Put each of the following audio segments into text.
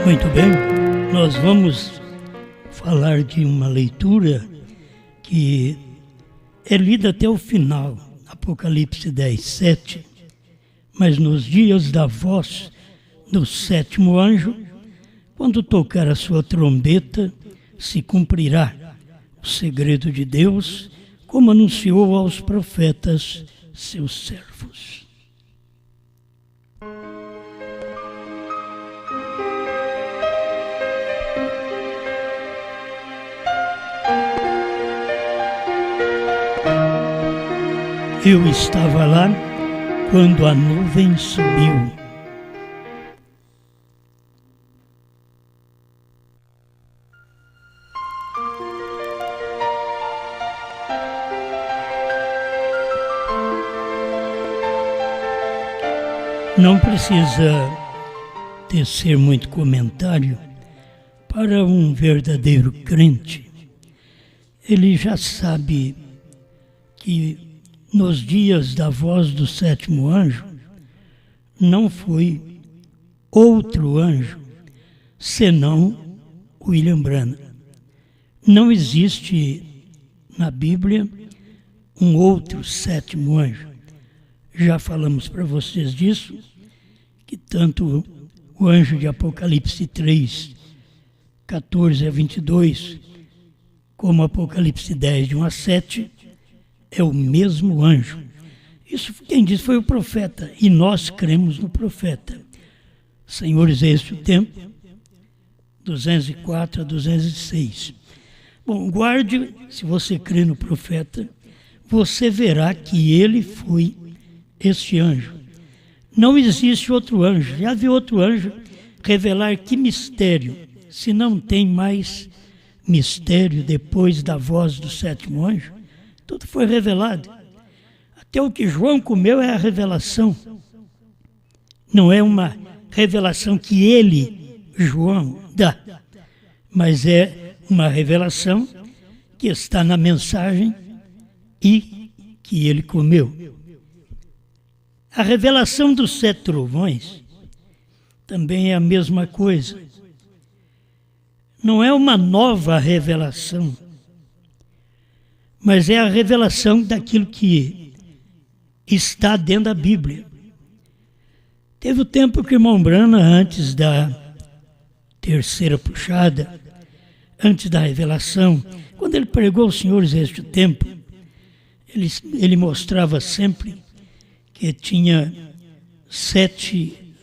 Muito bem, nós vamos falar de uma leitura que é lida até o final, Apocalipse 10, 7. Mas nos dias da voz do sétimo anjo, quando tocar a sua trombeta, se cumprirá o segredo de Deus, como anunciou aos profetas, seus servos. Eu estava lá quando a nuvem subiu. Não precisa tecer muito comentário para um verdadeiro crente. Ele já sabe que nos dias da voz do sétimo anjo, não foi outro anjo, senão William Branham. Não existe na Bíblia um outro sétimo anjo. Já falamos para vocês disso, que tanto o anjo de Apocalipse 3, 14 a 22, como Apocalipse 10, de 1 a 7, é o mesmo anjo. Isso quem disse foi o profeta, e nós cremos no profeta. Senhores, é este o tempo, 204 a 206. Bom, guarde, se você crê no profeta, você verá que ele foi este anjo. Não existe outro anjo. Já viu outro anjo revelar que mistério, se não tem mais mistério depois da voz do sétimo anjo? Tudo foi revelado. Até o que João comeu é a revelação. Não é uma revelação que ele, João, dá, mas é uma revelação que está na mensagem e que ele comeu. A revelação dos 7 trovões também é a mesma coisa. Não é uma nova revelação, mas é a revelação daquilo que está dentro da Bíblia. Teve o tempo que o irmão Branham, antes da terceira puxada, antes da revelação, quando ele pregou aos senhores este tempo, ele mostrava sempre que tinha 7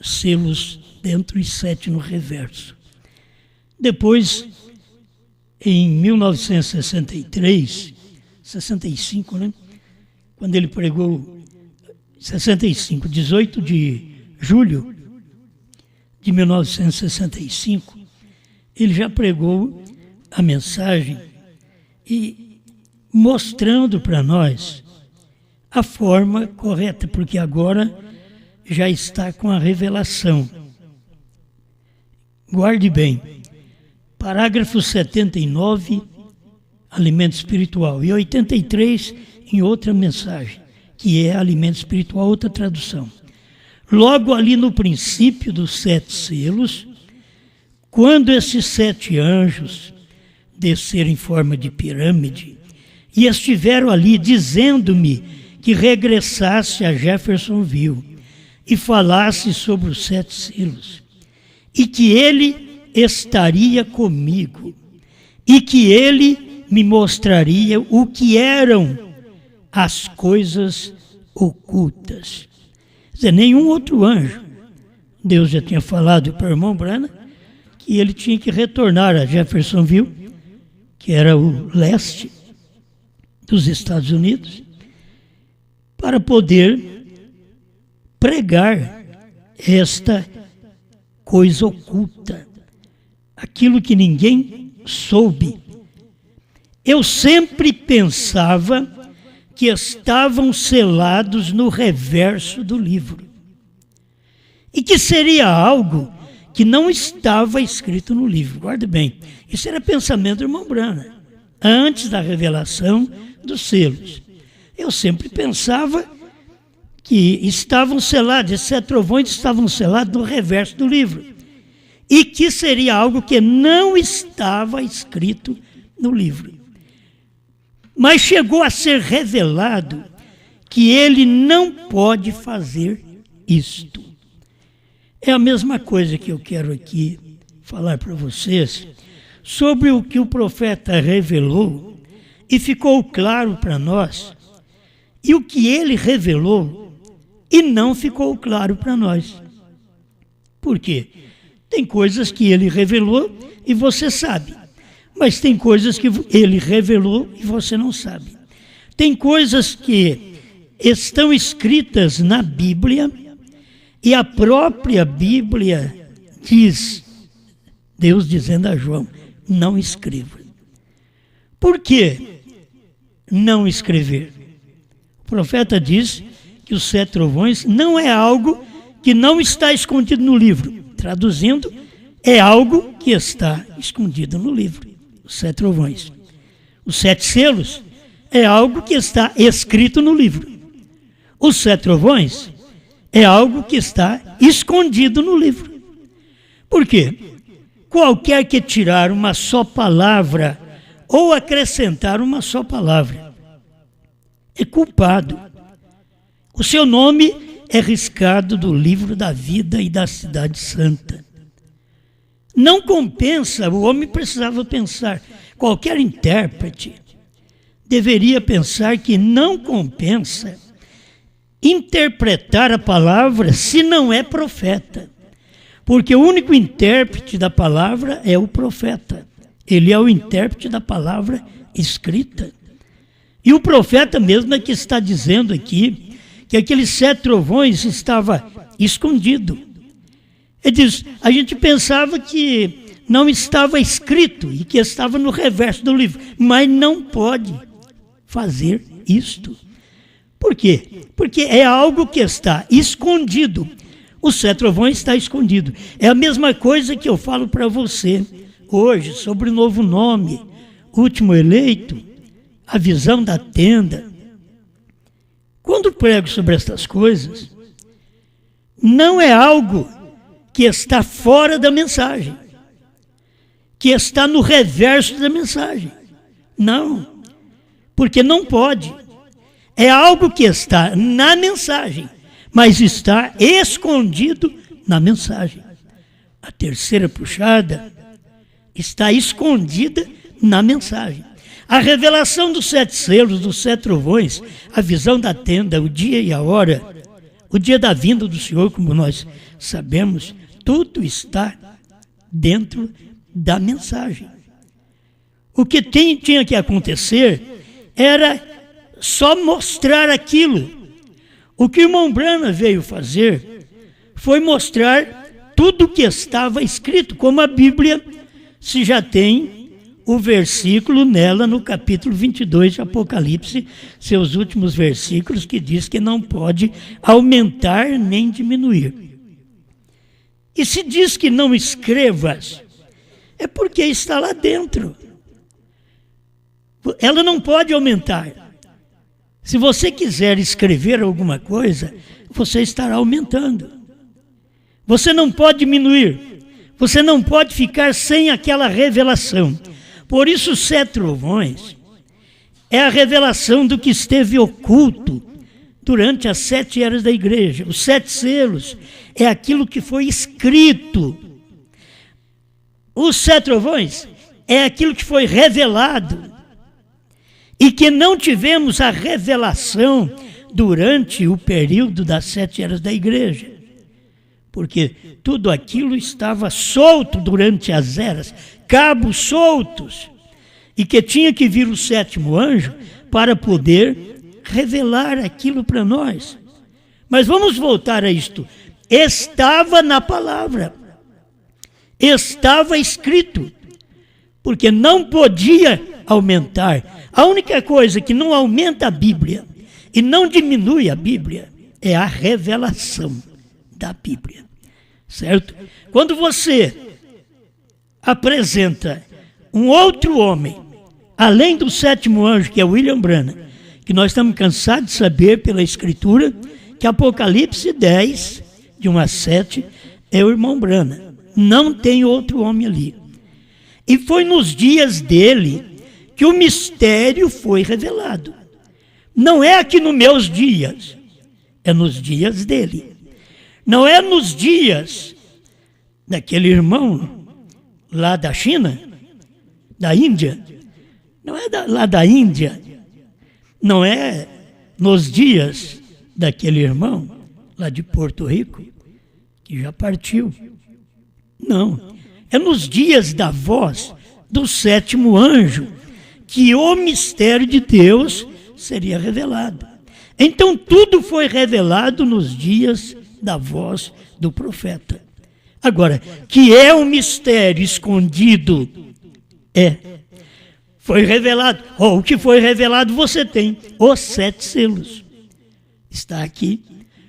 selos dentro e 7 no reverso. Depois, em 1963, 65, né? Quando ele pregou, 65, 18 de julho de 1965, ele já pregou a mensagem e mostrando para nós a forma correta, porque agora já está com a revelação. Guarde bem. Parágrafo 79, alimento espiritual, e 83 em outra mensagem, que é alimento espiritual, outra tradução. Logo ali no princípio dos 7 selos, quando esses 7 anjos desceram em forma de pirâmide e estiveram ali dizendo-me que regressasse a Jeffersonville e falasse sobre os 7 selos, e que ele estaria comigo, e que ele me mostraria o que eram as coisas ocultas. Quer dizer, nenhum outro anjo. Deus já tinha falado para o irmão Branham que ele tinha que retornar a Jeffersonville, que era o leste dos Estados Unidos, para poder pregar esta coisa oculta, aquilo que ninguém soube. Eu sempre pensava que estavam selados no reverso do livro e que seria algo que não estava escrito no livro. Guarde bem, isso era pensamento do irmão Branham, antes da revelação dos selos. Eu sempre pensava que estavam selados, esses 7 trovões estavam selados no reverso do livro. e que seria algo que não estava escrito no livro. Mas chegou a ser revelado que ele não pode fazer isto. É a mesma coisa que eu quero aqui falar para vocês sobre o que o profeta revelou e ficou claro para nós, e o que ele revelou e não ficou claro para nós. Por quê? Tem coisas que ele revelou e você sabe, mas tem coisas que ele revelou e você não sabe. Tem coisas que estão escritas na Bíblia e a própria Bíblia diz, Deus dizendo a João, não escreva. Por que não escrever? O profeta diz que os 7 trovões não é algo que não está escondido no livro. Traduzindo, é algo que está escondido no livro. Os 7 trovões. Os 7 selos é algo que está escrito no livro. Os 7 trovões é algo que está escondido no livro. Por quê? Qualquer que tirar uma só palavra ou acrescentar uma só palavra é culpado. O seu nome é riscado do livro da vida e da cidade santa. Não compensa, o homem precisava pensar, qualquer intérprete deveria pensar que não compensa interpretar a palavra se não é profeta. Porque o único intérprete da palavra é o profeta. Ele é o intérprete da palavra escrita. E o profeta mesmo é que está dizendo aqui que aqueles 7 trovões estava escondido. Ele diz, a gente pensava que não estava escrito e que estava no reverso do livro, mas não pode fazer isto. Por quê? Porque é algo que está escondido. Os 7 trovões está escondido. É a mesma coisa que eu falo para você hoje sobre o novo nome, último eleito, a visão da tenda. Quando prego sobre estas coisas, não é algo que está fora da mensagem, que está no reverso da mensagem. Não, porque não pode. É algo que está na mensagem, mas está escondido na mensagem. A terceira puxada está escondida na mensagem. A revelação dos 7 selos, dos 7 trovões, a visão da tenda, o dia e a hora, o dia da vinda do Senhor, como nós sabemos, tudo está dentro da mensagem. O que tinha que acontecer era só mostrar aquilo. O que o irmão Branham veio fazer foi mostrar tudo o que estava escrito, como a Bíblia, se já tem o versículo nela no capítulo 22 de Apocalipse, seus últimos versículos, que diz que não pode aumentar nem diminuir. E se diz que não escrevas, é porque está lá dentro. Ela não pode aumentar. Se você quiser escrever alguma coisa, você estará aumentando. Você não pode diminuir. Você não pode ficar sem aquela revelação. Por isso, os 7 trovões é a revelação do que esteve oculto durante as 7 eras da igreja. Os 7 selos é aquilo que foi escrito. Os 7 trovões é aquilo que foi revelado e que não tivemos a revelação durante o período das 7 eras da igreja. Porque tudo aquilo estava solto durante as eras, cabos soltos, e que tinha que vir o 7º anjo para poder revelar aquilo para nós. Mas vamos voltar a isto. Estava na palavra, estava escrito, porque não podia aumentar. A única coisa que não aumenta a Bíblia e não diminui a Bíblia é a revelação da Bíblia, certo? Quando você apresenta um outro homem, além do 7º anjo, que é William Branham, que nós estamos cansados de saber pela Escritura, que Apocalipse 10, de 1 a 7, é o irmão Branham. Não tem outro homem ali. E foi nos dias dele que o mistério foi revelado. Não é aqui nos meus dias, é nos dias dele. Não é nos dias daquele irmão lá da China, da Índia. Não é lá da Índia. Não é nos dias daquele irmão lá de Porto Rico, que já partiu. Não. É nos dias da voz do sétimo anjo que o mistério de Deus seria revelado. Então tudo foi revelado nos dias da voz do profeta. Agora, que é um mistério escondido, foi revelado. O que foi revelado você tem, os 7 selos. Está aqui,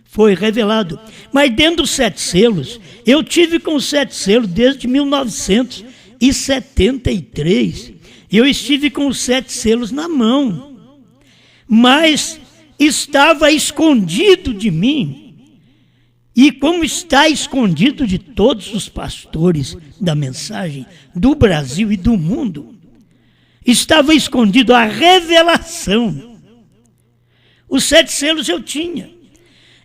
foi revelado. Mas dentro dos 7 selos, eu tive com os 7 selos desde 1973. Eu estive com os 7 selos na mão. Mas estava escondido de mim. E como está escondido de todos os pastores da mensagem do Brasil e do mundo, estava escondido a revelação. Os 7 selos eu tinha.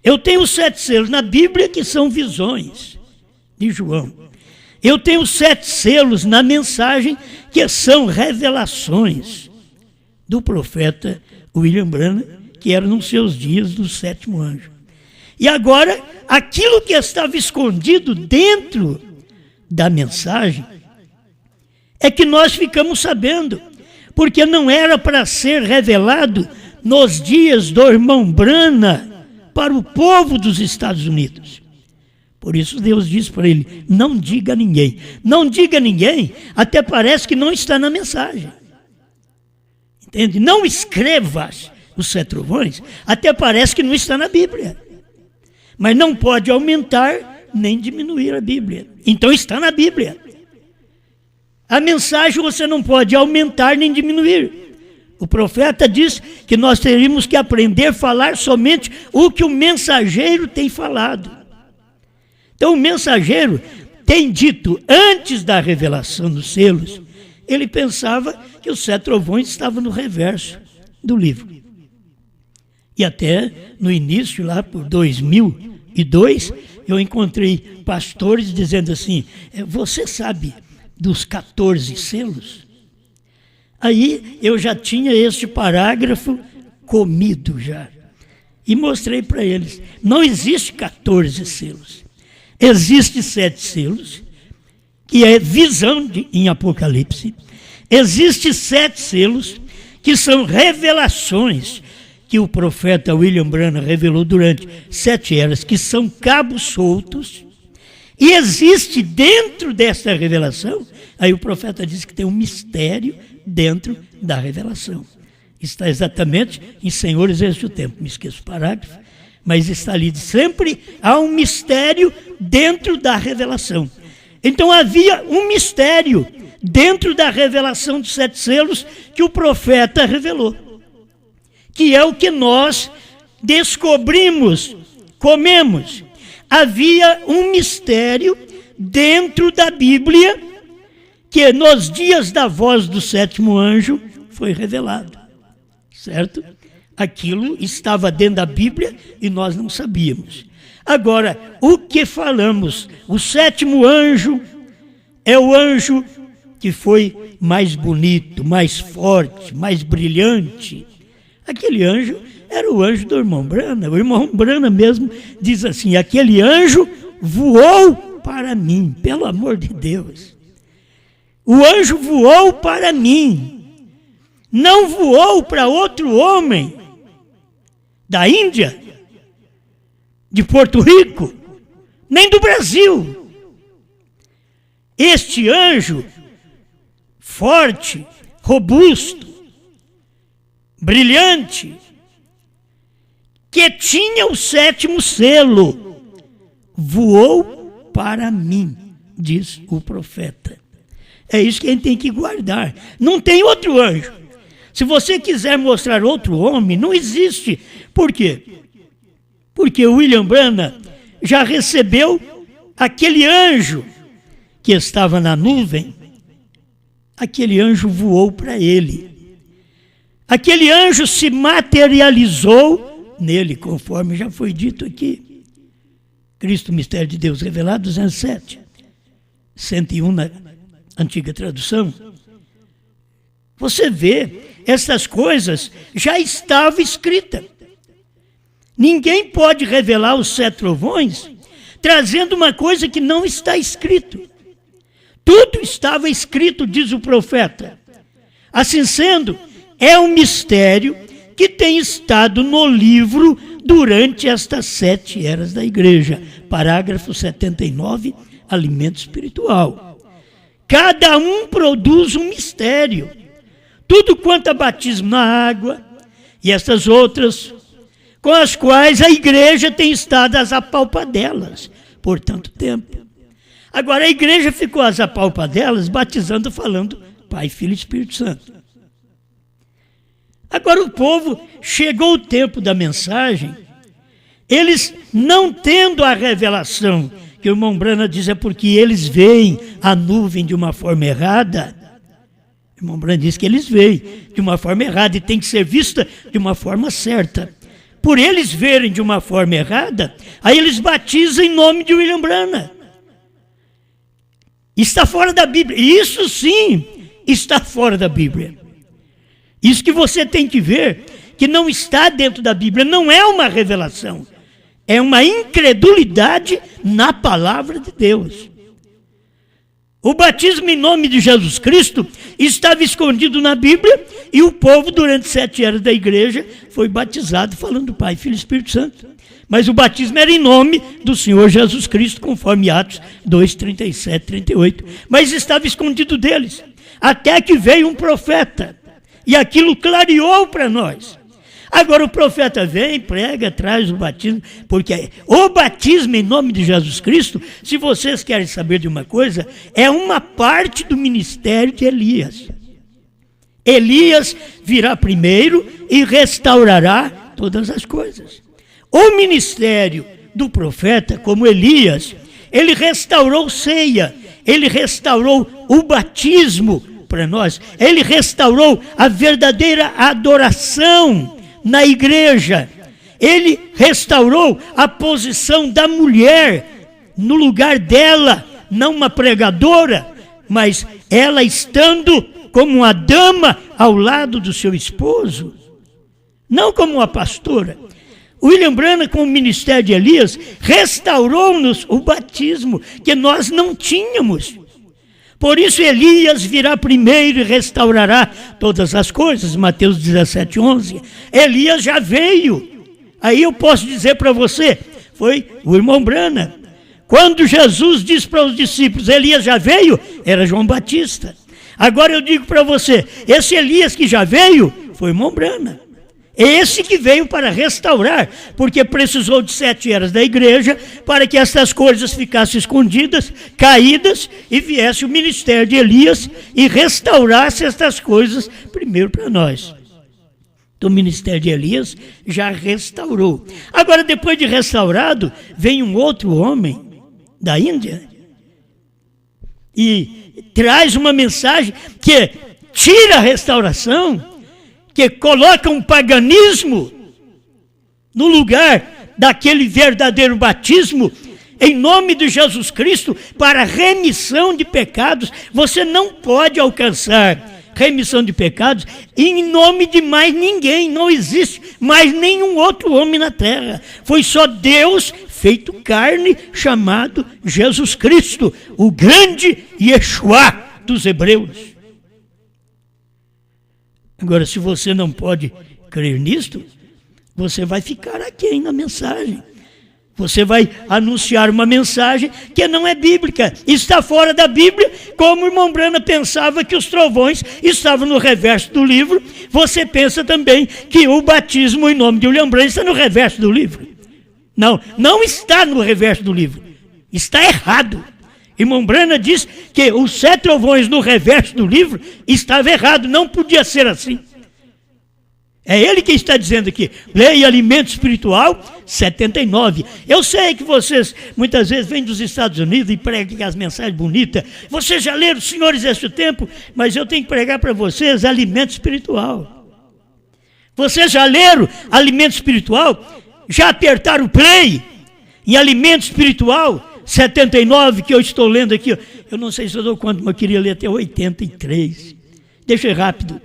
Eu tenho os 7 selos na Bíblia, que são visões de João. Eu tenho os 7 selos na mensagem, que são revelações do profeta William Branham, que era nos seus dias do 7º anjo. E agora, aquilo que estava escondido dentro da mensagem, é que nós ficamos sabendo, porque não era para ser revelado nos dias do irmão Branham para o povo dos Estados Unidos. Por isso Deus diz para ele, não diga a ninguém. Não diga a ninguém, até parece que não está na mensagem. Entende? Não escrevas os 7 trovões, até parece que não está na Bíblia. Mas não pode aumentar nem diminuir a Bíblia. Então está na Bíblia. A mensagem você não pode aumentar nem diminuir. O profeta diz que nós teríamos que aprender a falar somente o que o mensageiro tem falado. Então o mensageiro tem dito, antes da revelação dos selos, ele pensava que os 7 trovões estavam no reverso do livro. E até no início, lá por 2002, eu encontrei pastores dizendo assim, você sabe dos 14 selos? Aí eu já tinha este parágrafo comido já. E mostrei para eles, não existe 14 selos. Existe 7 selos, que é visão em Apocalipse. Existe 7 selos, que são revelações que o profeta William Branham revelou durante 7 eras, que são cabos soltos. E existe dentro dessa revelação, aí o profeta diz que tem um mistério dentro da revelação. Está exatamente em Senhores, este é o tempo. Me esqueço o parágrafo, mas está ali. Sempre há um mistério dentro da revelação. Então havia um mistério dentro da revelação dos 7 selos que o profeta revelou. Que é o que nós descobrimos, comemos. Havia um mistério dentro da Bíblia que nos dias da voz do 7º anjo foi revelado, certo? Aquilo estava dentro da Bíblia e nós não sabíamos. Agora, o que falamos? O 7º anjo é o anjo que foi mais bonito, mais forte, mais brilhante. Aquele anjo era o anjo do irmão Branham. O irmão Branham mesmo diz assim, aquele anjo voou para mim, pelo amor de Deus. O anjo voou para mim. Não voou para outro homem da Índia, de Porto Rico, nem do Brasil. Este anjo, forte, robusto, brilhante, que tinha o 7º selo, voou para mim, diz o profeta. É isso que a gente tem que guardar. Não tem outro anjo. Se você quiser mostrar outro homem, não existe. Por quê? Porque o William Branham já recebeu aquele anjo que estava na nuvem, aquele anjo voou para ele. Aquele anjo se materializou nele, conforme já foi dito aqui. Cristo, mistério de Deus revelado, 207. 101 na antiga tradução. Você vê, essas coisas já estavam escritas. Ninguém pode revelar os 7 trovões trazendo uma coisa que não está escrito. Tudo estava escrito, diz o profeta. Assim sendo, é um mistério que tem estado no livro durante estas 7 eras da igreja. Parágrafo 79, alimento espiritual. Cada um produz um mistério. Tudo quanto a batismo na água e essas outras, com as quais a igreja tem estado às apalpadelas por tanto tempo. Agora a igreja ficou às apalpadelas batizando, falando Pai, Filho e Espírito Santo. Agora o povo, chegou o tempo da mensagem, eles não tendo a revelação, que o irmão Brana diz é porque eles veem a nuvem de uma forma errada. O irmão Brana diz que eles veem de uma forma errada e tem que ser vista de uma forma certa. Por eles verem de uma forma errada, aí eles batizam em nome de William Brana. Está fora da Bíblia. Isso sim está fora da Bíblia. Isso que você tem que ver, que não está dentro da Bíblia, não é uma revelação. É uma incredulidade na palavra de Deus. O batismo em nome de Jesus Cristo estava escondido na Bíblia e o povo, durante 7 eras da igreja, foi batizado falando Pai, Filho e Espírito Santo. Mas o batismo era em nome do Senhor Jesus Cristo, conforme Atos 2, 37, 38. Mas estava escondido deles, até que veio um profeta e aquilo clareou para nós. Agora o profeta vem, prega, traz o batismo, porque o batismo em nome de Jesus Cristo, se vocês querem saber de uma coisa, é uma parte do ministério de Elias. Elias virá primeiro e restaurará todas as coisas. O ministério do profeta, como Elias, ele restaurou ceia, ele restaurou o batismo para nós, ele restaurou a verdadeira adoração na igreja. Ele restaurou a posição da mulher no lugar dela, não uma pregadora, mas ela estando como uma dama ao lado do seu esposo, não como uma pastora. William Branham, com o ministério de Elias, restaurou-nos o batismo que nós não tínhamos. Por isso Elias virá primeiro e restaurará todas as coisas, Mateus 17, 11. Elias já veio. Aí eu posso dizer para você, foi o irmão Branham. Quando Jesus disse para os discípulos, Elias já veio, era João Batista. Agora eu digo para você, esse Elias que já veio, foi o irmão Branham. Esse que veio para restaurar, porque precisou de 7 eras da igreja para que essas coisas ficassem escondidas, caídas, e viesse o ministério de Elias e restaurasse estas coisas primeiro para nós. Então o ministério de Elias já restaurou. Agora, depois de restaurado, vem um outro homem da Índia e traz uma mensagem que tira a restauração, que coloca um paganismo no lugar daquele verdadeiro batismo em nome de Jesus Cristo para remissão de pecados. Você não pode alcançar remissão de pecados em nome de mais ninguém. Não existe mais nenhum outro homem na terra. Foi só Deus feito carne, chamado Jesus Cristo, o grande Yeshua dos hebreus. Agora, se você não pode crer nisto, você vai ficar aquém na mensagem. Você vai anunciar uma mensagem que não é bíblica, está fora da Bíblia, como o irmão Branham pensava que os trovões estavam no reverso do livro. Você pensa também que o batismo em nome de William Branham está no reverso do livro. Não, não está no reverso do livro. Está errado. Irmão Branham diz que os 7 trovões no reverso do livro estava errado, não podia ser assim. É ele que está dizendo aqui, leia alimento espiritual, 79. Eu sei que vocês muitas vezes vêm dos Estados Unidos e pregam as mensagens bonitas. Vocês já leram, senhores, esse tempo, mas eu tenho que pregar para vocês alimento espiritual. Vocês já leram alimento espiritual? Já apertaram o play em alimento espiritual, 79, que eu estou lendo aqui. Eu não sei se eu dou conta, mas eu queria ler até 83. Deixa eu ir rápido.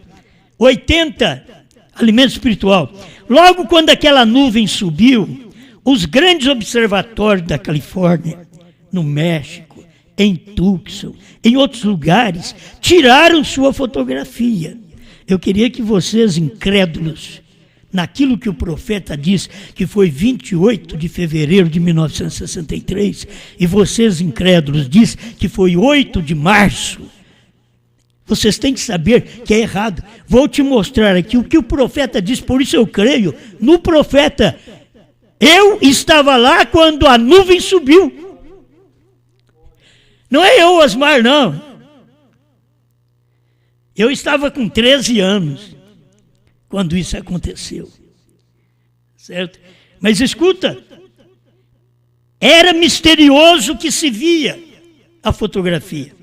80, alimento espiritual. Logo quando aquela nuvem subiu, os grandes observatórios da Califórnia, no México, em Tucson, em outros lugares, tiraram sua fotografia. Eu queria que vocês, incrédulos, naquilo que o profeta diz, que foi 28 de fevereiro de 1963, e vocês, incrédulos, diz que foi 8 de março, vocês têm que saber que é errado. Vou te mostrar aqui o que o profeta diz, por isso eu creio no profeta. Eu estava lá quando a nuvem subiu. Não é eu, Osmar, não. Eu estava com 13 anos quando isso aconteceu. Certo? Mas escuta, era misterioso que se via a fotografia.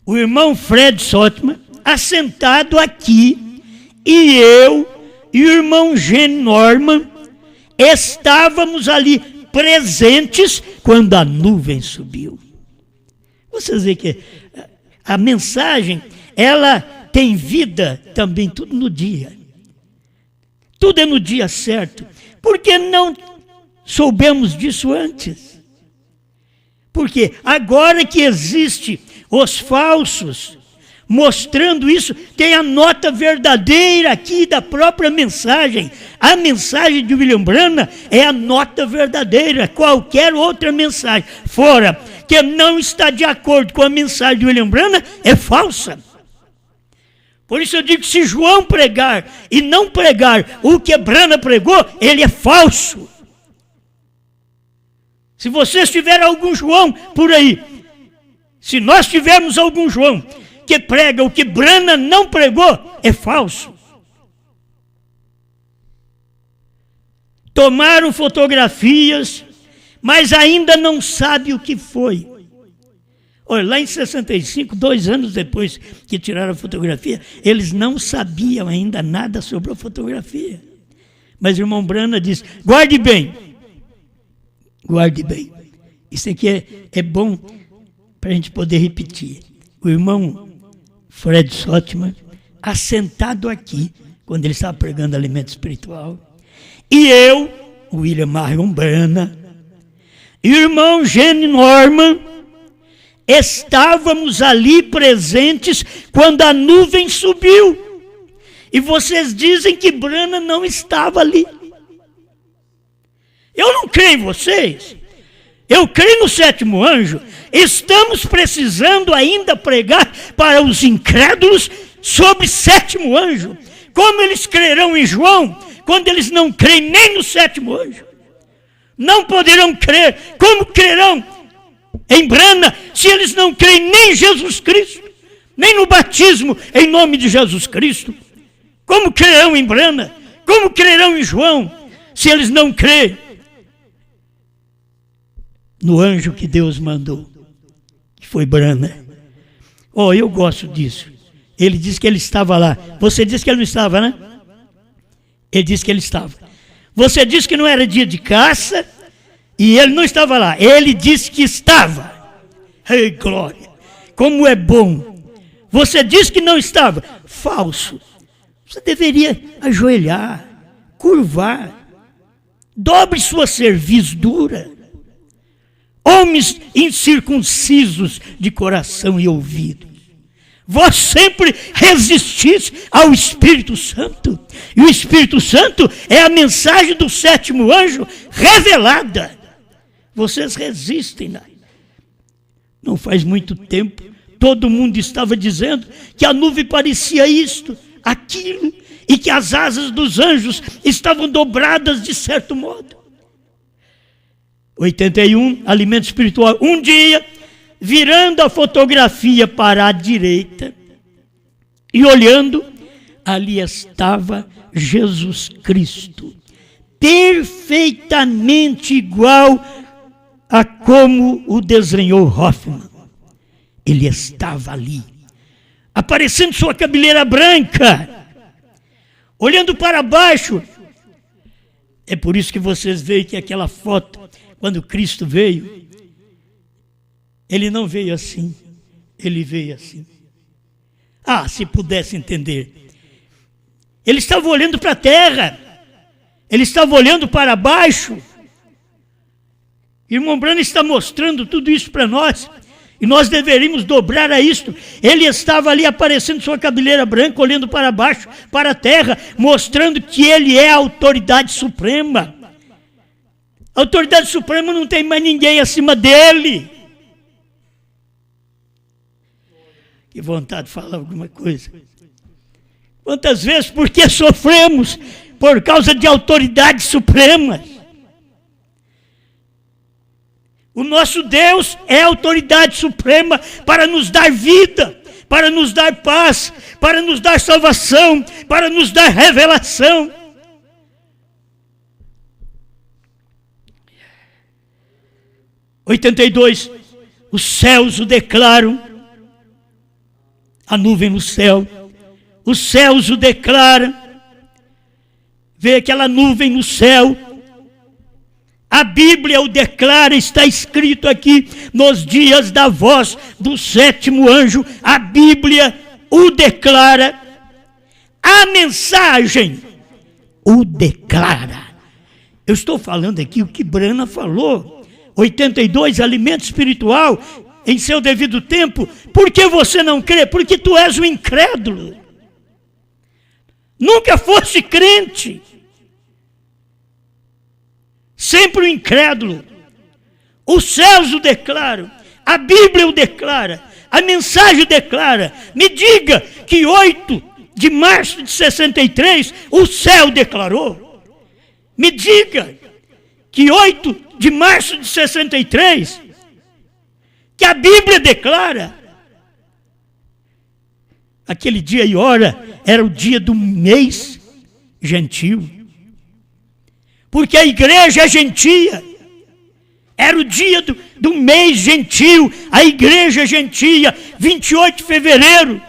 O irmão Fred Sotman, assentado aqui, e eu e o irmão Gene Norman estávamos ali presentes quando a nuvem subiu. Vocês veem que a mensagem, ela tem vida também tudo no dia. Tudo é no dia certo. Por que não soubemos disso antes? Porque agora que existe os falsos mostrando isso, tem a nota verdadeira aqui da própria mensagem. A mensagem de William Branham é a nota verdadeira. Qualquer outra mensagem fora que não está de acordo com a mensagem de William Branham é falsa. Por isso eu digo que se João pregar e não pregar o que Branham pregou, ele é falso. Se vocês tiverem algum João por aí, se nós tivermos algum João que prega o que Branham não pregou, é falso. Tomaram fotografias, mas ainda não sabe o que foi. Olha, lá em 65, 2 anos depois que tiraram a fotografia, eles não sabiam ainda nada sobre a fotografia. Mas o irmão Branham diz, guarde bem. Guarde bem. Isso aqui é bom para a gente poder repetir. O irmão Fred Sotman, assentado aqui, quando ele estava pregando alimento espiritual, e eu, William Marion Branham, e o irmão Gene Norman, estávamos ali presentes quando a nuvem subiu. E vocês dizem que Branham não estava ali. Eu não creio em vocês. Eu creio no 7º anjo. Estamos precisando ainda pregar para os incrédulos sobre 7º anjo. Como eles crerão em João, quando eles não creem nem no 7º anjo? Não poderão crer. Como crerão em Branham, se eles não creem nem em Jesus Cristo, nem no batismo em nome de Jesus Cristo? Como crerão em Branham? Como crerão em João, se eles não creem no anjo que Deus mandou, que foi Branham? Oh, eu gosto disso. Ele disse que ele estava lá. Você disse que ele não estava, né? Ele disse que ele estava. Você disse que não era dia de caça e ele não estava lá. Ele disse que estava. Ei, glória! Como é bom! Você disse que não estava. Falso. Você deveria ajoelhar, curvar, dobre sua cerviz dura. Homens incircuncisos de coração e ouvido. Vós sempre resistis ao Espírito Santo. E o Espírito Santo é a mensagem do 7º anjo revelada. Vocês resistem. Não faz muito tempo, todo mundo estava dizendo que a nuvem parecia isto, aquilo, e que as asas dos anjos estavam dobradas de certo modo. 81, alimento espiritual. Um dia, virando a fotografia para a direita e olhando, ali estava Jesus Cristo, perfeitamente igual a como o desenhou Hoffmann. Ele estava ali, aparecendo sua cabeleira branca, olhando para baixo. É por isso que vocês veem que aquela foto, quando Cristo veio, ele não veio assim, ele veio assim. Ah, se pudesse entender. Ele estava olhando para a terra, ele estava olhando para baixo. Irmão Branham está mostrando tudo isso para nós, e nós deveríamos dobrar a isto. Ele estava ali aparecendo sua cabeleira branca, olhando para baixo, para a terra, mostrando que ele é a autoridade suprema. A autoridade suprema não tem mais ninguém acima dele. Que vontade de falar alguma coisa. Quantas vezes, porque sofremos por causa de autoridades supremas? O nosso Deus é a autoridade suprema para nos dar vida, para nos dar paz, para nos dar salvação, para nos dar revelação. Em 82, os céus o declaram, a nuvem no céu, os céus o declaram, vê aquela nuvem no céu, a Bíblia o declara, está escrito aqui, nos dias da voz do sétimo anjo, a Bíblia o declara, a mensagem o declara. Eu estou falando aqui o que Branham falou, 82, alimento espiritual, em seu devido tempo. Por que você não crê? Porque tu és um incrédulo. Nunca foste crente. Sempre um incrédulo. Os céus o declaram, a Bíblia o declara, a mensagem declara. Me diga que 8 de março de 63 o céu declarou. Me diga que 8 de março de 63 que a Bíblia declara. Aquele dia e hora era o dia do mês gentil, porque a igreja é gentia. Era o dia do mês gentil, a igreja gentia, 28 de fevereiro,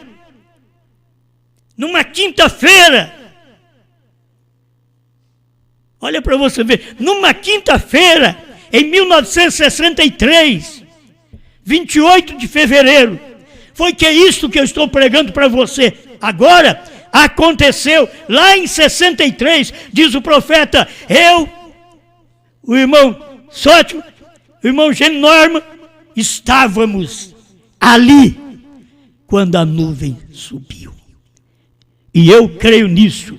numa quinta-feira. Olha para você ver, numa quinta-feira, em 1963, 28 de fevereiro, foi que é isso que eu estou pregando para você. Agora, aconteceu lá em 63, diz o profeta, o irmão Sótimo, o irmão Gênio Norma, estávamos ali quando a nuvem subiu. E eu creio nisso,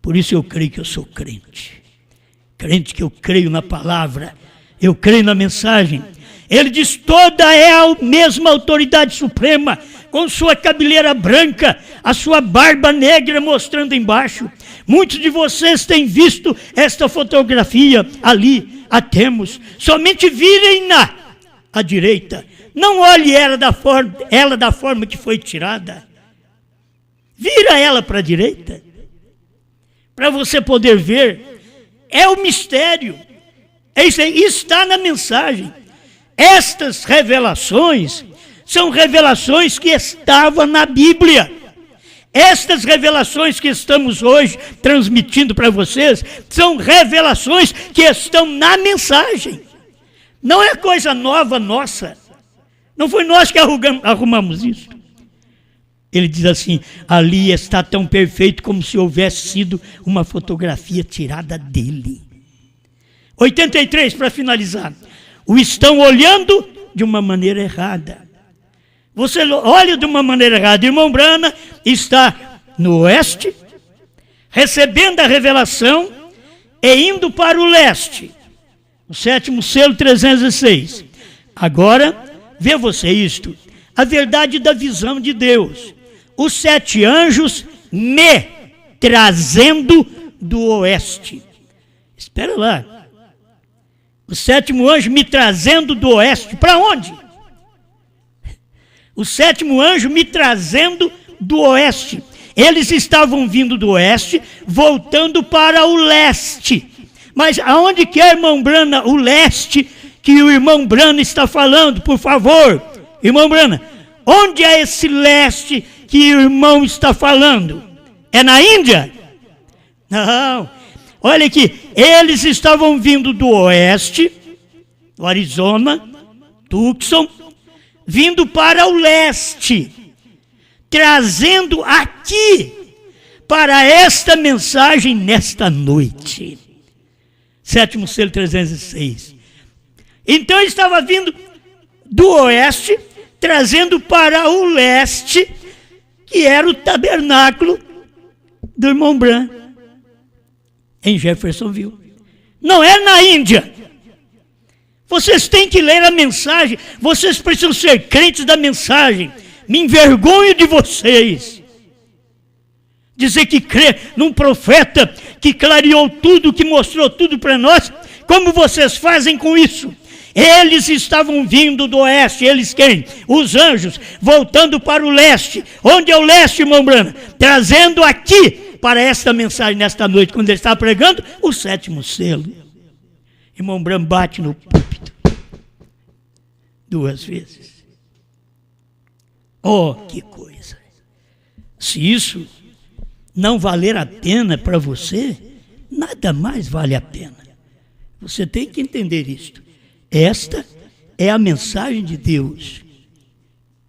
por isso eu creio que eu sou crente. Crente que eu creio na palavra, eu creio na mensagem. Ele diz, toda é a mesma autoridade suprema, com sua cabeleira branca, a sua barba negra mostrando embaixo. Muitos de vocês têm visto esta fotografia ali, a temos. Somente virem-na à direita. Não olhe ela da forma que foi tirada. Vira ela para a direita, para você poder ver. É o mistério. É isso aí, está na mensagem. Estas revelações são revelações que estavam na Bíblia. Estas revelações que estamos hoje transmitindo para vocês são revelações que estão na mensagem. Não é coisa nova nossa. Não foi nós que arrumamos isso. Ele diz assim, ali está tão perfeito como se houvesse sido uma fotografia tirada dele. 83, para finalizar. O estão olhando de uma maneira errada. Você olha de uma maneira errada. Irmão Branham está no oeste, recebendo a revelação e indo para o leste. O sétimo selo 306. Agora, vê você isto. A verdade da visão de Deus. Os 7 anjos me trazendo do oeste. Espera lá. O 7º anjo me trazendo do oeste. Para onde? O 7º anjo me trazendo do oeste. Eles estavam vindo do oeste, voltando para o leste. Mas aonde que é, irmão Brana, o leste que o irmão Brana está falando, por favor? Irmão Brana, onde é esse leste que o irmão está falando? É na Índia? Não. Olha aqui, eles estavam vindo do oeste, do Arizona, Tucson, vindo para o leste, trazendo aqui para esta mensagem nesta noite. Sétimo selo 306. Então ele estava vindo do oeste, trazendo para o leste, que era o tabernáculo do irmão Branham, em Jeffersonville. Não é na Índia. Vocês têm que ler a mensagem, vocês precisam ser crentes da mensagem. Me envergonho de vocês. Dizer que crê num profeta que clareou tudo, que mostrou tudo para nós, como vocês fazem com isso? Eles estavam vindo do oeste, eles quem? Os anjos, voltando para o leste. Onde é o leste, irmão Branham? Trazendo aqui, para esta mensagem, nesta noite, quando ele está pregando, o sétimo selo. Irmão Branham bate no púlpito 2 vezes. Oh, que coisa! Se isso não valer a pena para você, nada mais vale a pena. Você tem que entender isto. Esta é a mensagem de Deus.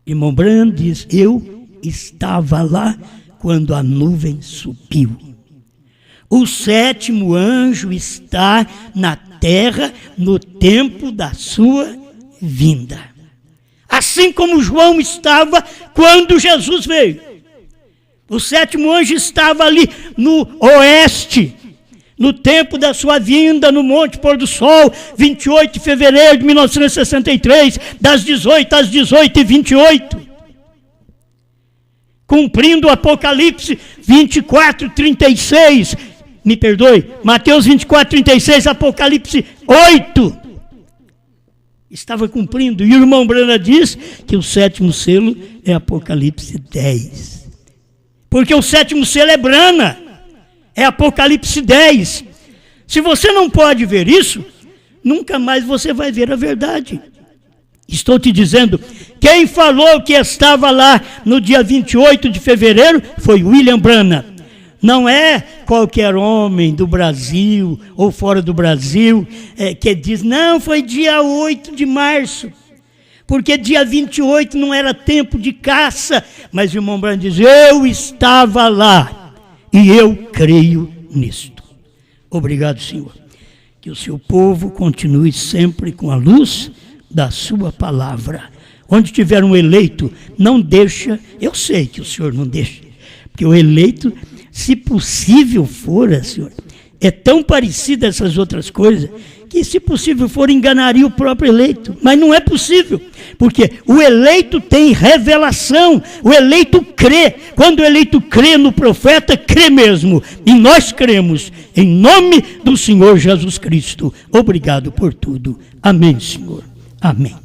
Irmão Branham diz, eu estava lá quando a nuvem subiu. O sétimo anjo está na terra no tempo da sua vinda. Assim como João estava quando Jesus veio. O sétimo anjo estava ali no oeste, no tempo da sua vinda no Monte Pôr do Sol, 28 de fevereiro de 1963, das 18 às 18h28. Cumprindo o Apocalipse 24:36, me perdoe, Mateus 24:36, Apocalipse 8. Estava cumprindo, e o irmão Branham diz que o sétimo selo é Apocalipse 10. Porque o sétimo selo é Branham, é Apocalipse 10. Se você não pode ver isso, nunca mais você vai ver a verdade. Estou te dizendo, quem falou que estava lá no dia 28 de fevereiro foi William Branham. Não é qualquer homem do Brasil ou fora do Brasil que diz, não, foi dia 8 de março. Porque dia 28 não era tempo de caça. Mas o irmão Branham diz, eu estava lá e eu creio nisto. Obrigado, Senhor. Que o seu povo continue sempre com a luz da sua palavra. Onde tiver um eleito, não deixa, eu sei que o Senhor não deixa, porque o eleito, se possível for, Senhor, é tão parecido a essas outras coisas, que se possível for, enganaria o próprio eleito, mas não é possível, porque o eleito tem revelação, o eleito crê, quando o eleito crê no profeta, crê mesmo, e nós cremos, em nome do Senhor Jesus Cristo. Obrigado por tudo. Amém, Senhor. Amém.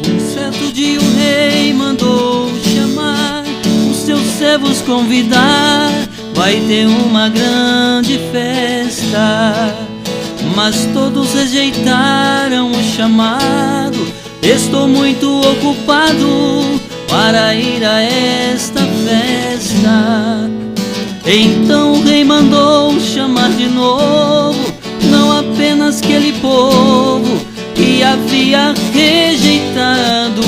Um certo dia o rei mandou chamar os seus servos, convidar. Vai ter uma grande festa, mas todos rejeitaram o chamado. Estou muito ocupado para ir a esta festa. Então o rei mandou chamar de novo, não apenas aquele povo que havia rejeitado.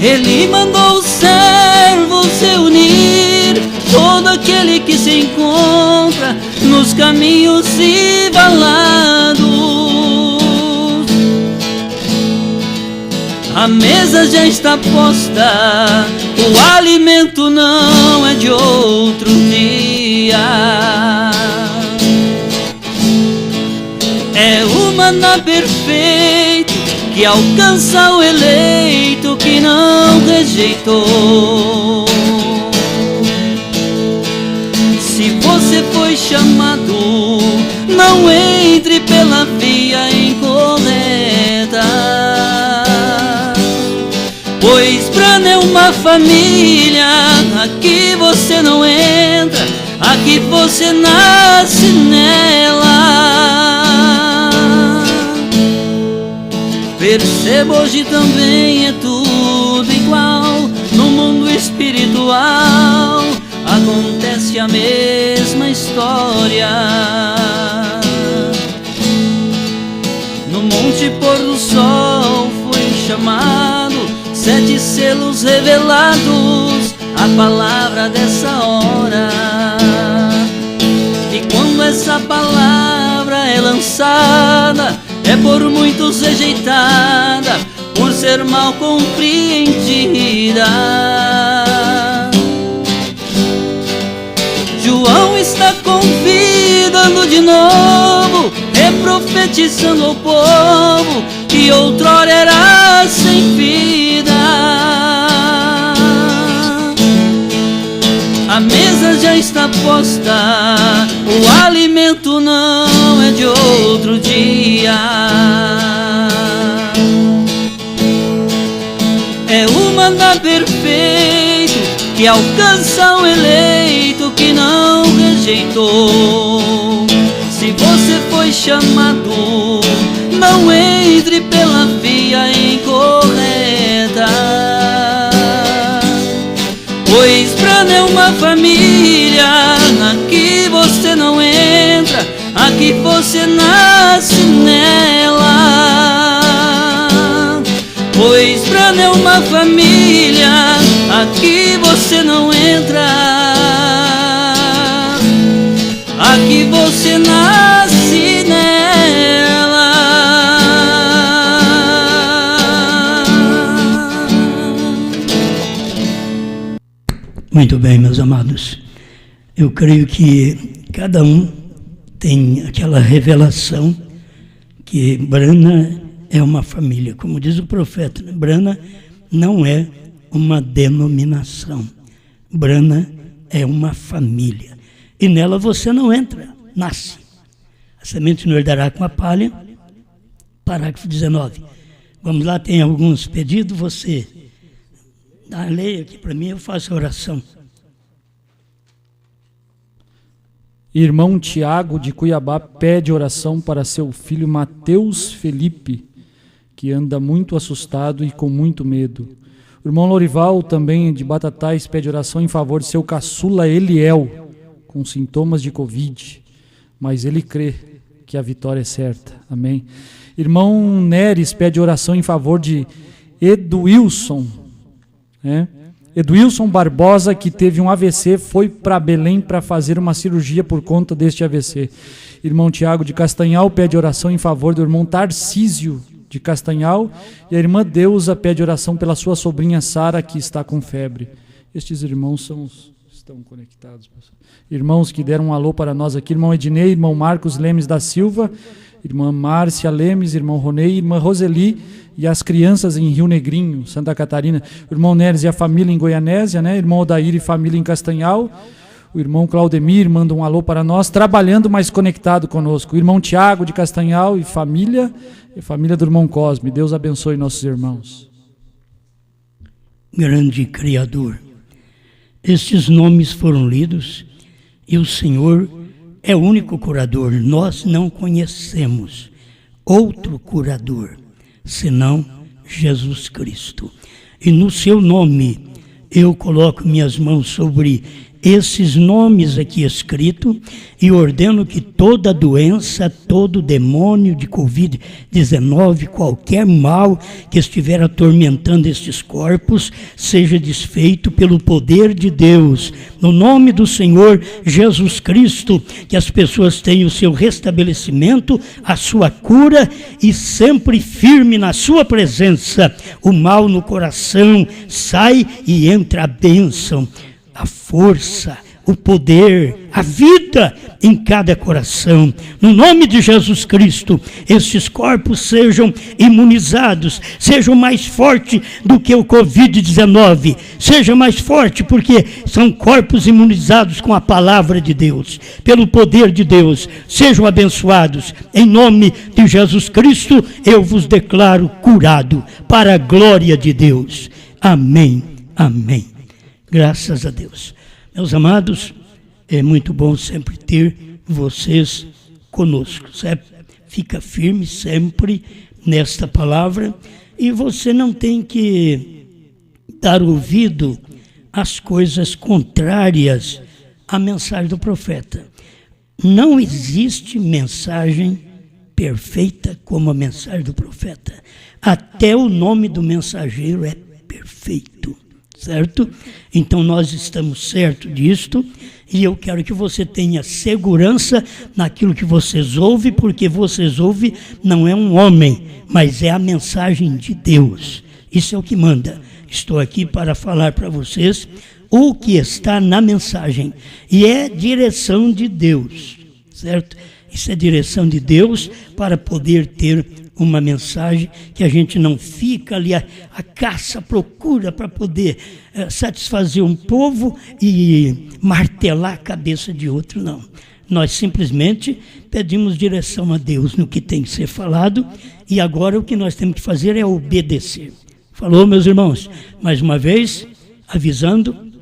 Ele mandou os servos reunir todo aquele que se encontra nos caminhos e valados. A mesa já está posta, o alimento não é de outro dia. É o maná perfeito que alcança o eleito que não rejeitou. Se você foi chamado, não entre pela via incorreta. família, aqui você não entra, aqui você nasce nela. Percebo hoje também é tudo igual, no mundo espiritual acontece a mesma história. No monte pôr do sol foi chamado, 7 selos revelados, a palavra dessa hora. E quando essa palavra é lançada, é por muitos rejeitada, por ser mal compreendida. João está convidando de novo, reprofetizando ao povo que outrora era sem vida. A mesa já está posta, o alimento não é de outro dia. É o maná perfeito que alcança o eleito que não rejeitou. Se você foi chamado, não entre pela via incorreta, pois Brana é uma família, aqui você não entra, aqui você nasce nela. Pois Brana é uma família, aqui você não entra, aqui você nasce nela. Muito bem, meus amados. Eu creio que cada um tem aquela revelação que Brana é uma família. Como diz o profeta, né? Brana não é uma denominação. Brana é uma família. E nela você não entra, nasce. A semente não herdará com a palha. Parágrafo 19. Vamos lá, tem alguns pedidos, você dá a lei aqui para mim, eu faço a oração. Irmão Tiago de Cuiabá pede oração para seu filho Mateus Felipe, que anda muito assustado e com muito medo. O irmão Lorival, também de Batatais, pede oração em favor de seu caçula Eliel, com sintomas de Covid, mas ele crê que a vitória é certa. Amém. Irmão Neres pede oração em favor de Eduilson, Eduilson Barbosa, que teve um AVC, foi para Belém para fazer uma cirurgia por conta deste AVC. Irmão Tiago de Castanhal pede oração em favor do irmão Tarcísio de Castanhal, e a irmã Deusa pede oração pela sua sobrinha Sara, que está com febre. Estes irmãos estão conectados. Irmãos que deram um alô para nós aqui, irmão Ednei, irmão Marcos Lemes da Silva, irmã Márcia Lemes, irmão Ronei, irmã Roseli e as crianças em Rio Negrinho, Santa Catarina, o irmão Neres e a família em Goianésia, né? Irmão Odair e família em Castanhal, o irmão Claudemir manda um alô para nós, trabalhando, mas conectado conosco, o irmão Tiago de Castanhal e família do irmão Cosme. Deus abençoe nossos irmãos. Grande Criador, estes nomes foram lidos e o Senhor é o único curador. Nós não conhecemos outro curador senão Jesus Cristo. E no seu nome eu coloco minhas mãos sobre esses nomes aqui escritos e ordeno que toda doença, todo demônio de Covid-19, qualquer mal que estiver atormentando estes corpos, seja desfeito pelo poder de Deus. No nome do Senhor Jesus Cristo, que as pessoas tenham o seu restabelecimento, a sua cura e sempre firme na sua presença. O mal no coração sai e entra a bênção, a força, o poder, a vida em cada coração. No nome de Jesus Cristo, estes corpos sejam imunizados, sejam mais fortes do que o Covid-19, seja mais forte porque são corpos imunizados com a palavra de Deus, pelo poder de Deus. Sejam abençoados. Em nome de Jesus Cristo, eu vos declaro curado para a glória de Deus. Amém. Amém. Graças a Deus. Meus amados, é muito bom sempre ter vocês conosco, certo? Fica firme sempre nesta palavra e você não tem que dar ouvido às coisas contrárias à mensagem do profeta. Não existe mensagem perfeita como a mensagem do profeta. Até o nome do mensageiro é perfeito, certo? Então nós estamos certos disto e eu quero que você tenha segurança naquilo que vocês ouvem, porque vocês ouvem não é um homem, mas é a mensagem de Deus. Isso é o que manda. Estou aqui para falar para vocês o que está na mensagem e é direção de Deus, certo? Isso é direção de Deus para poder ter uma mensagem que a gente não fica ali a caça, a procura para poder satisfazer um povo e martelar a cabeça de outro, não. Nós simplesmente pedimos direção a Deus no que tem que ser falado e agora o que nós temos que fazer é obedecer. Falou, meus irmãos? Mais uma vez, avisando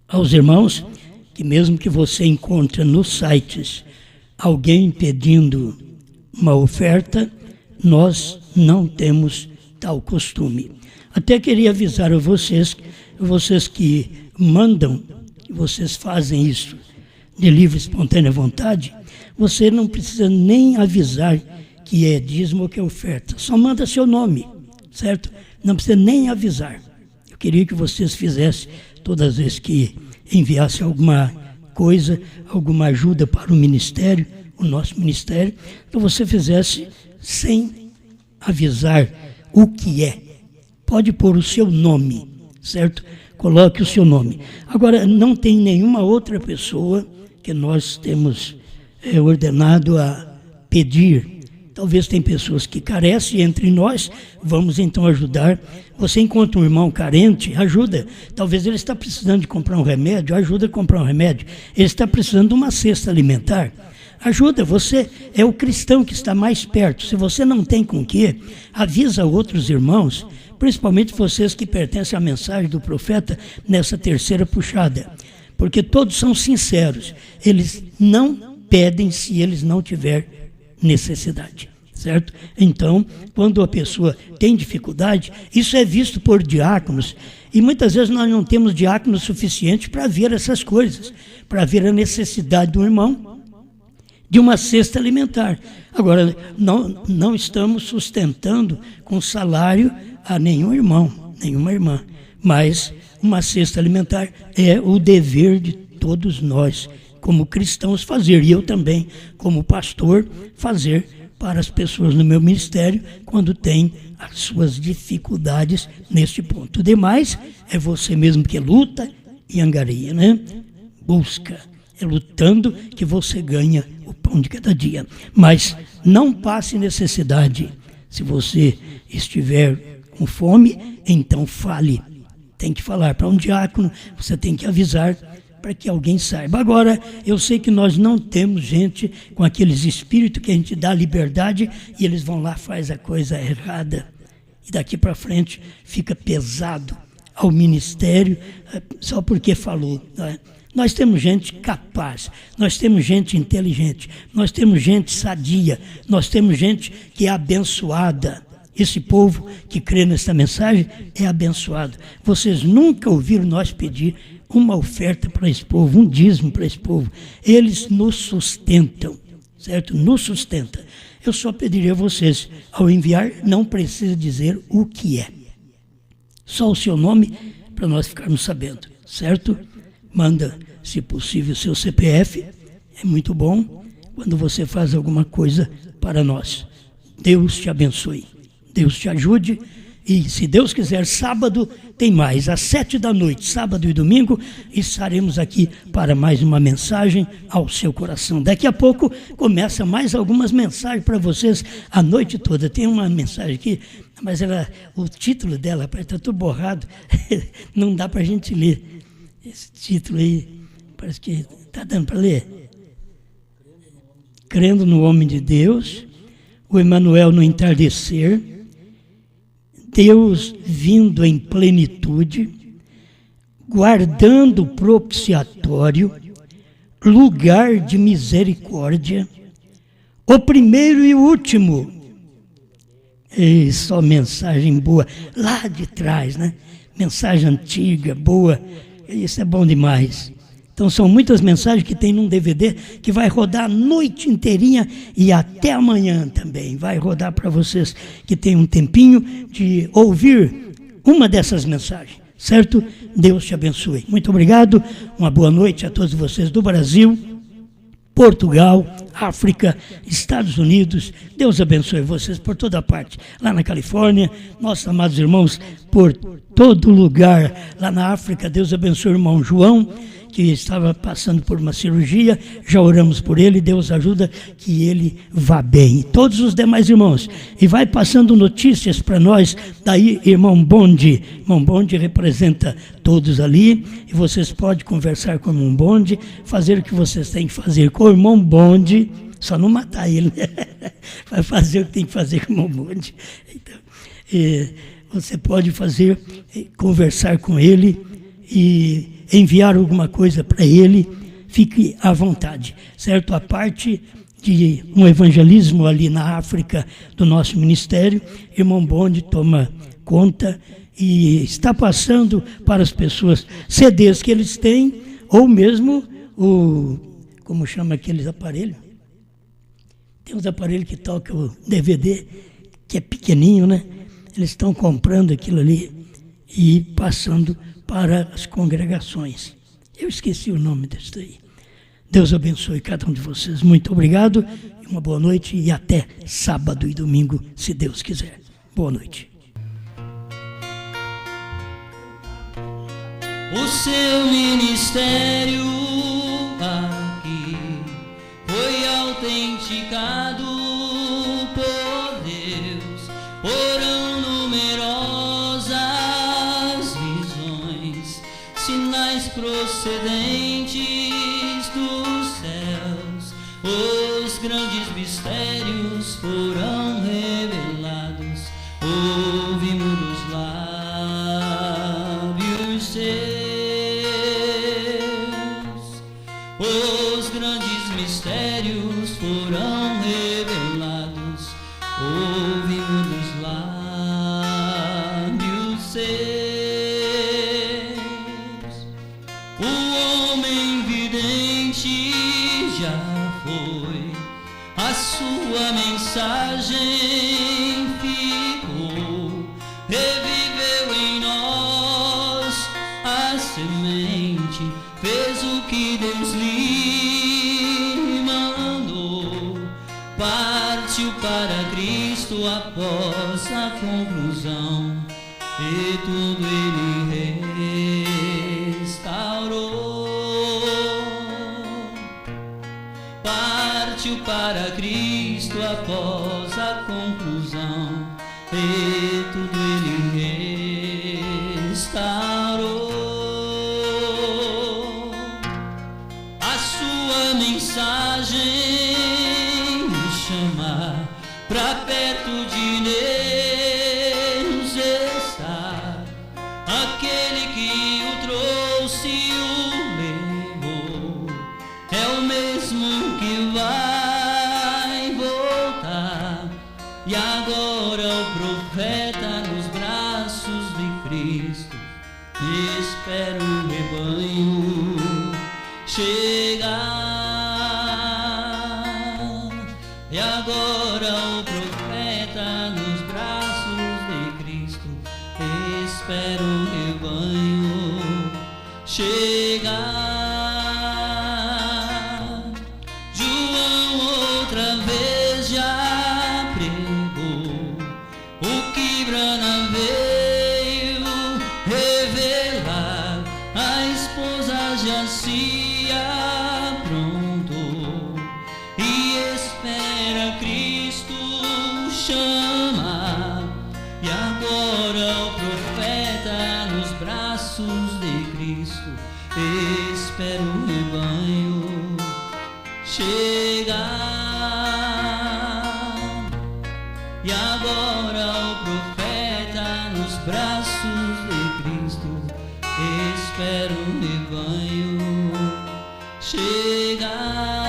aos irmãos que mesmo que você encontre nos sites alguém pedindo uma oferta, nós não temos tal costume. Até queria avisar a vocês que mandam, que vocês fazem isso de livre e espontânea vontade, você não precisa nem avisar que é dízimo ou que é oferta. Só manda seu nome, certo? Não precisa nem avisar. Eu queria que vocês fizessem todas as vezes que enviassem alguma coisa, alguma ajuda para o ministério, o nosso ministério, que você fizesse sem avisar o que é. Pode pôr o seu nome, certo? Coloque o seu nome. Agora, não tem nenhuma outra pessoa que nós temos ordenado a pedir. Talvez tem pessoas que carecem entre nós, vamos então ajudar. Você encontra um irmão carente, ajuda. Talvez ele está precisando de comprar um remédio, ajuda a comprar um remédio. Ele está precisando de uma cesta alimentar. Ajuda, você é o cristão que está mais perto. Se você não tem com o quê, avisa outros irmãos, principalmente vocês que pertencem à mensagem do profeta nessa terceira puxada. Porque todos são sinceros. Eles não pedem se eles não tiverem necessidade, certo? Então, quando a pessoa tem dificuldade, isso é visto por diáconos. E muitas vezes nós não temos diáconos suficientes para ver essas coisas, para ver a necessidade do irmão de uma cesta alimentar. Agora, não estamos sustentando com salário a nenhum irmão, nenhuma irmã, mas uma cesta alimentar é o dever de todos nós, como cristãos, fazer, e eu também, como pastor, fazer para as pessoas no meu ministério quando tem as suas dificuldades neste ponto. O demais é você mesmo que luta e angaria, né? Busca. É lutando que você ganha o pão de cada dia. Mas não passe necessidade. Se você estiver com fome, então fale. Tem que falar para um diácono, você tem que avisar para que alguém saiba. Agora, eu sei que nós não temos gente com aqueles espíritos que a gente dá liberdade e eles vão lá, faz a coisa errada. E daqui para frente fica pesado ao ministério só porque falou, não é? Nós temos gente capaz, nós temos gente inteligente, nós temos gente sadia, nós temos gente que é abençoada. Esse povo que crê nessa mensagem é abençoado. Vocês nunca ouviram nós pedir uma oferta para esse povo, um dízimo para esse povo. Eles nos sustentam, certo? Nos sustenta. Eu só pediria a vocês, ao enviar, não precisa dizer o que é. Só o seu nome para nós ficarmos sabendo, certo? Manda, se possível, o seu CPF. É muito bom quando você faz alguma coisa para nós. Deus te abençoe. Deus te ajude. E se Deus quiser, sábado tem mais. Às 19h, sábado e domingo, estaremos aqui para mais uma mensagem ao seu coração. Daqui a pouco começa mais algumas mensagens para vocês a noite toda. Tem uma mensagem aqui, mas o título dela está tudo borrado. Não dá para a gente ler. Esse título aí, parece que está dando para ler. Crendo no homem de Deus, o Emanuel no entardecer, Deus vindo em plenitude, guardando o propiciatório, lugar de misericórdia, o primeiro e o último. E só mensagem boa, lá de trás, né? Mensagem antiga, boa, isso é bom demais. Então são muitas mensagens que tem num DVD que vai rodar a noite inteirinha e até amanhã também. Vai rodar para vocês que tem um tempinho de ouvir uma dessas mensagens, certo? Deus te abençoe. Muito obrigado, uma boa noite a todos vocês do Brasil, Portugal, África, Estados Unidos. Deus abençoe vocês por toda parte. Lá na Califórnia, nossos amados irmãos por todo lugar. Lá na África, Deus abençoe o irmão João, que estava passando por uma cirurgia. Já oramos por ele, Deus ajuda que ele vá bem. Todos os demais irmãos. E vai passando notícias para nós. Daí, irmão Bonde. Irmão Bonde representa todos ali. E vocês podem conversar com o irmão Bonde, fazer o que vocês têm que fazer com o irmão Bonde. Só não matar ele, né? Vai fazer o que tem que fazer com o irmão Bonde. Então, você pode fazer, conversar com ele e enviar alguma coisa para ele, fique à vontade, certo? A parte de um evangelismo ali na África do nosso ministério, irmão Bonde toma conta e está passando para as pessoas CDs que eles têm, ou mesmo como chama aqueles aparelhos? Tem uns aparelhos que tocam o DVD, que é pequenininho, né? Eles estão comprando aquilo ali e passando para as congregações. Eu esqueci o nome disso daí. Deus abençoe cada um de vocês. Muito obrigado, uma boa noite e até sábado e domingo, se Deus quiser. Boa noite. O seu ministério aqui foi autenticado por Deus, foram numerosas visões, sinais procedentes dos céus, os grandes mistérios foram revelados, ouvimos dos lábios seus. Os grandes mistérios foram revelados, ouvimos dos lábios seus. O homem vidente já foi, a sua mensagem ficou, reviveu em nós a semente, fez o que Deus lhe mandou, partiu para Cristo após a conclusão, e tudo ele restaurou. Partiu para Cristo após a conclusão, e tudo ele restaurou. A sua mensagem nos chama pra perto de Deus está, aquele que o trouxe e o levou, é o mesmo que vai voltar. E agora o profeta nos braços de Cristo espera o rebanho chegar. E agora o profeta nos braços de Cristo espera o rebanho chegar. João outra vez já pregou o que Branham veio revelar, a esposa já se aprontou e espera Cristo chamar. E agora o profeta nos braços de Cristo espera o rebanho chegar. E agora o profeta nos braços de Cristo espera chega.